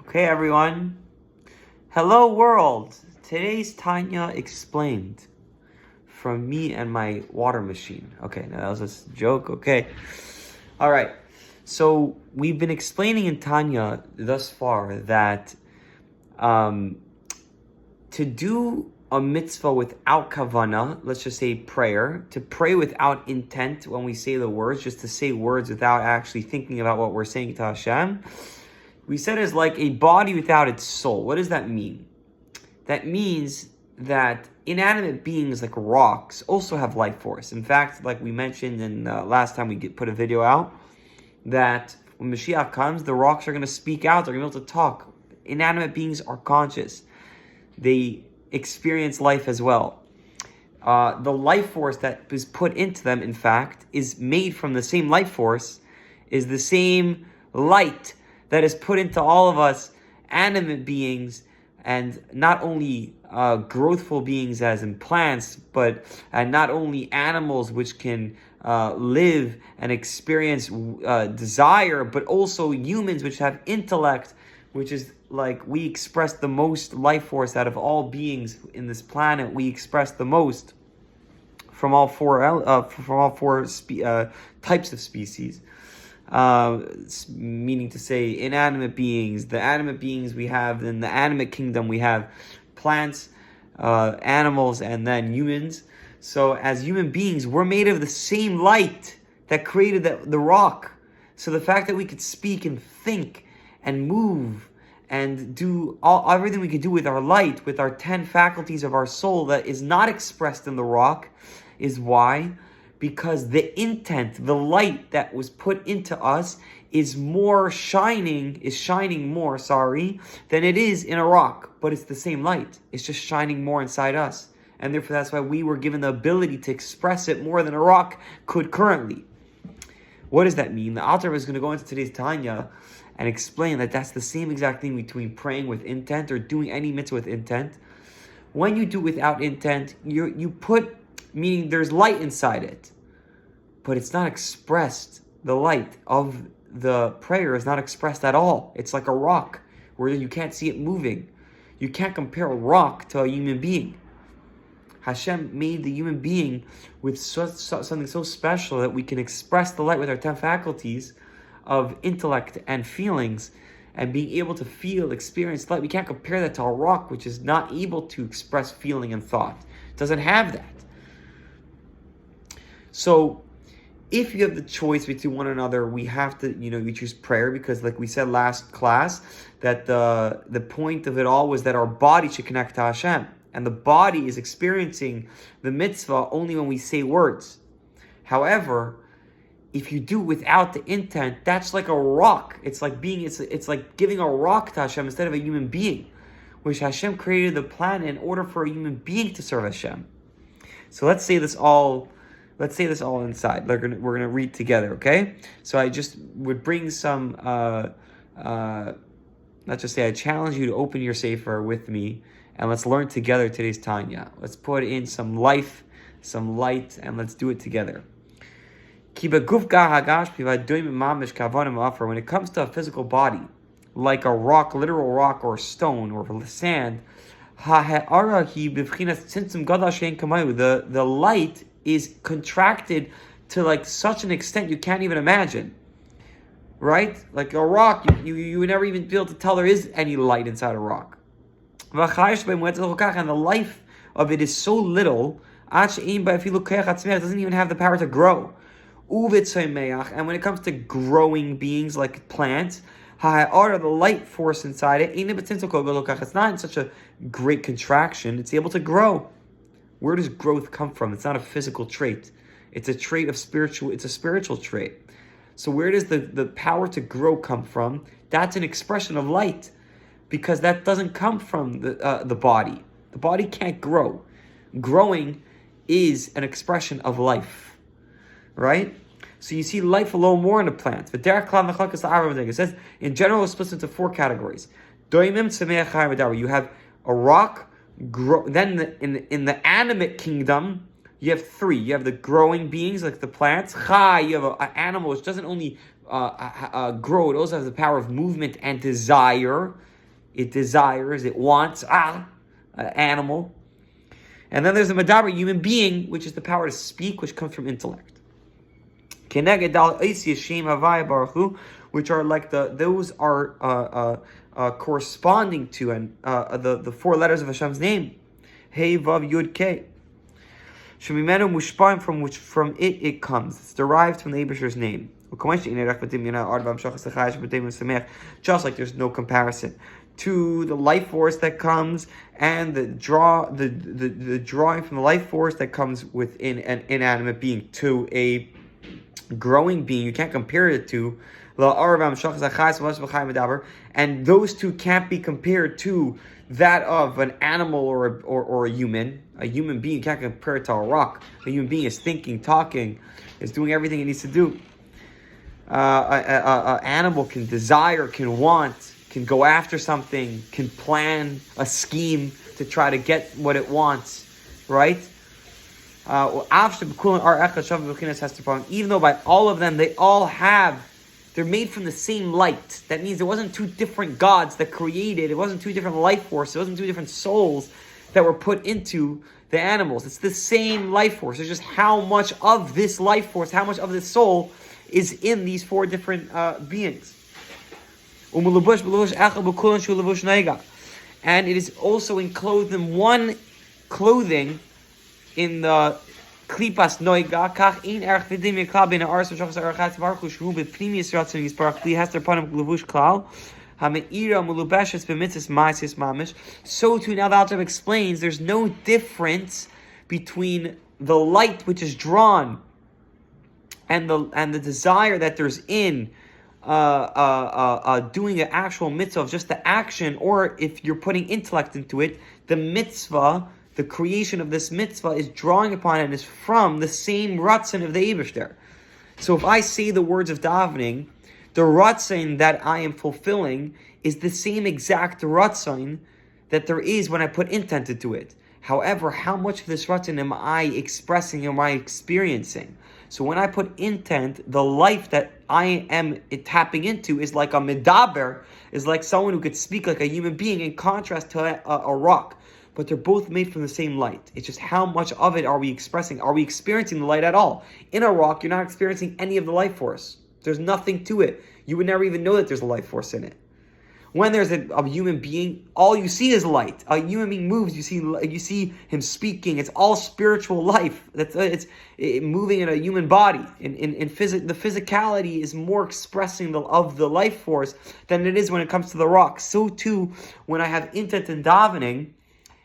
Okay, everyone. Hello, world. Today's Tanya explained from me and my water machine. Okay, now that was a joke. Okay. All right. So we've been explaining in Tanya thus far that to do a mitzvah without kavana, let's just say prayer, to pray without intent when we say the words, just to say words without actually thinking about what we're saying to Hashem, we said is like a body without its soul. What does that mean? That means that inanimate beings like rocks also have life force. In fact, like we mentioned in last time we put a video out, that when Mashiach comes, the rocks are going to speak out. They're going to be able to talk. Inanimate beings are conscious. They experience life as well. The life force that is put into them, in fact, is made from the same life force, is the same light that is put into all of us animate beings, and not only growthful beings as in plants, but not only animals which can live and experience desire, but also humans which have intellect, which is like we express the most life force out of all beings in this planet. We express the most from all four types of species. Meaning to say inanimate beings, the animate beings we have in the animate kingdom, we have plants, animals, and then humans. So as human beings, we're made of the same light that created the rock. So the fact that we could speak and think and move and do everything we could do with our light, with our 10 faculties of our soul that is not expressed in the rock, is why? Because the intent, the light that was put into us is shining more, than it is in a rock. But it's the same light. It's just shining more inside us. And therefore that's why we were given the ability to express it more than a rock could currently. What does that mean? The Alter is going to go into today's Tanya and explain that that's the same exact thing between praying with intent or doing any mitzvah with intent. When you do without intent, you put, meaning there's light inside it, but it's not expressed. The light of the prayer is not expressed at all. It's like a rock where you can't see it moving. You can't compare a rock to a human being. Hashem made the human being with something so special that we can express the light with our 10 faculties of intellect and feelings, and being able to feel, experience light. We can't compare that to a rock, which is not able to express feeling and thought. It doesn't have that. So if you have the choice between one another, we have to, we choose prayer, because like we said last class, that the point of it all was that our body should connect to Hashem. And the body is experiencing the mitzvah only when we say words. However, if you do without the intent, that's like a rock. It's like giving a rock to Hashem instead of a human being, which Hashem created the planet in order for a human being to serve Hashem. So let's say this all inside. We're gonna read together, okay? So I just would bring some. Let's just say I challenge you to open your sefer with me, and let's learn together today's Tanya. Let's put in some life, some light, and let's do it together. When it comes to a physical body, like a rock, literal rock, or stone, or sand, the light is contracted to like such an extent you can't even imagine. Right? Like a rock, you would never even be able to tell there is any light inside a rock. And the life of it is so little, it doesn't even have the power to grow. And when it comes to growing beings like plants, the light force inside it, it's not in such a great contraction, it's able to grow. Where does growth come from? It's not a physical trait. It's a trait of it's a spiritual trait. So where does the power to grow come from? That's an expression of light, because that doesn't come from the body. The body can't grow. Growing is an expression of life, right? So you see life a little more in the plant. It says, in general, it's split into 4 categories. You have a rock, then in the animate kingdom, you have 3. You have the growing beings, like the plants. You have an animal which doesn't only grow, it also has the power of movement and desire. it desires, it wants, animal. And then there's the medaber, human being, which is the power to speak, which comes from intellect. Which are like those are corresponding to and the four letters of Hashem's name, Hey Vav Yud Kei. Shemimenu mushpaim, from it comes. It's derived from the Eibusher's name. Just like there's no comparison to the life force that comes and the drawing from the life force that comes within an inanimate being to a growing being. You can't compare it to and those two can't be compared to that of an animal or a human. A human being, you can't compare it to a rock. A human being is thinking, talking, is doing everything it needs to do. An animal can desire, can want, can go after something, can plan a scheme to try to get what it wants, right? Even though by all of them, they're made from the same light. That means there wasn't two different gods that created, it wasn't two different life forces, it wasn't two different souls that were put into the animals. It's the same life force. It's just how much of this life force, how much of this soul is in these four different beings. And it is also enclosed in one clothing in the klipas noiga kach ein erch vidim yeklab in ars v'shachas arachatz baruch shu b'pnimis ratzon yisparach li hester panim levush klal hameira mulubeshes b'mitzvos ma'asis mamish. So too, now the Alter Rebbe explains there's no difference between the light which is drawn and the desire that there's in doing an actual mitzvah of just the action, or if you're putting intellect into it, the mitzvah, the creation of this mitzvah is drawing upon and is from the same ratzon of the Eibishter. So if I say the words of davening, the ratzon that I am fulfilling is the same exact ratzon that there is when I put intent into it. However, how much of this ratzon am I expressing, am I experiencing? So when I put intent, the life that I am tapping into is like a medaber, is like someone who could speak like a human being, in contrast to a rock. But they're both made from the same light. It's just how much of it are we expressing? Are we experiencing the light at all? In a rock, you're not experiencing any of the life force. There's nothing to it. You would never even know that there's a life force in it. When there's a human being, all you see is light. A human being moves. You see him speaking. It's all spiritual life. It's moving in a human body. The physicality is more expressing of the life force than it is when it comes to the rock. So too, when I have intent and davening,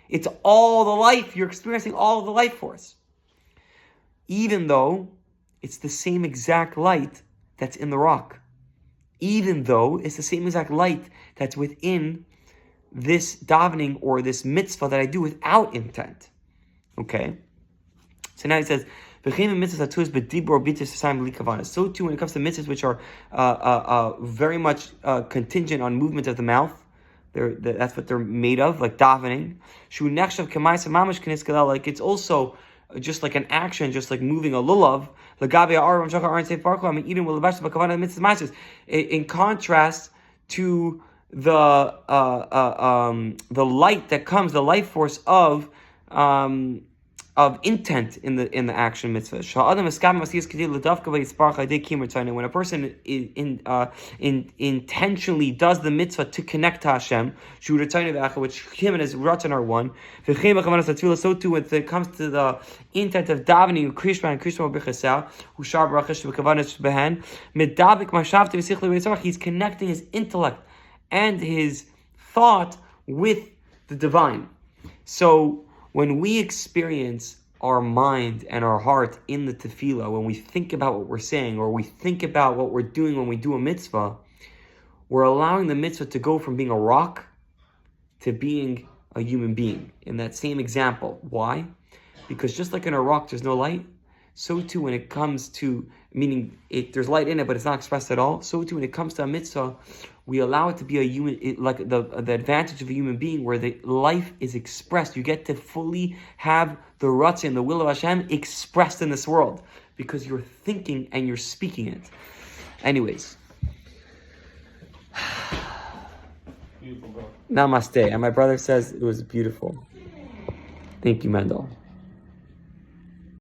it's all the life. You're experiencing all of the life force, even though it's the same exact light that's in the rock. Even though it's the same exact light that's within this davening or this mitzvah that I do without intent. Okay? So now he says, so too when it comes to mitzvahs which are very much contingent on movement of the mouth, that's what they're made of, like davening. Like it's also just like an action, just like moving a lulav. In contrast to the light that comes, the life force of intent in the action mitzvah. When a person intentionally does the mitzvah to connect to Hashem, which him and his ratzon are one. So too, when it comes to the intent of davening, he's connecting his intellect and his thought with the divine. So when we experience our mind and our heart in the tefillah, when we think about what we're saying, or we think about what we're doing when we do a mitzvah, we're allowing the mitzvah to go from being a rock to being a human being. In that same example. Why? Because just like in a rock there's no light, so too when it comes to, meaning there's light in it but it's not expressed at all, so too when it comes to a mitzvah, we allow it to be a human, like the advantage of a human being, where the life is expressed. You get to fully have the ratzon and the will of Hashem expressed in this world, because you're thinking and you're speaking it. Anyways, Beautiful, bro. Namaste. And my brother says it was beautiful. Thank you, Mendel.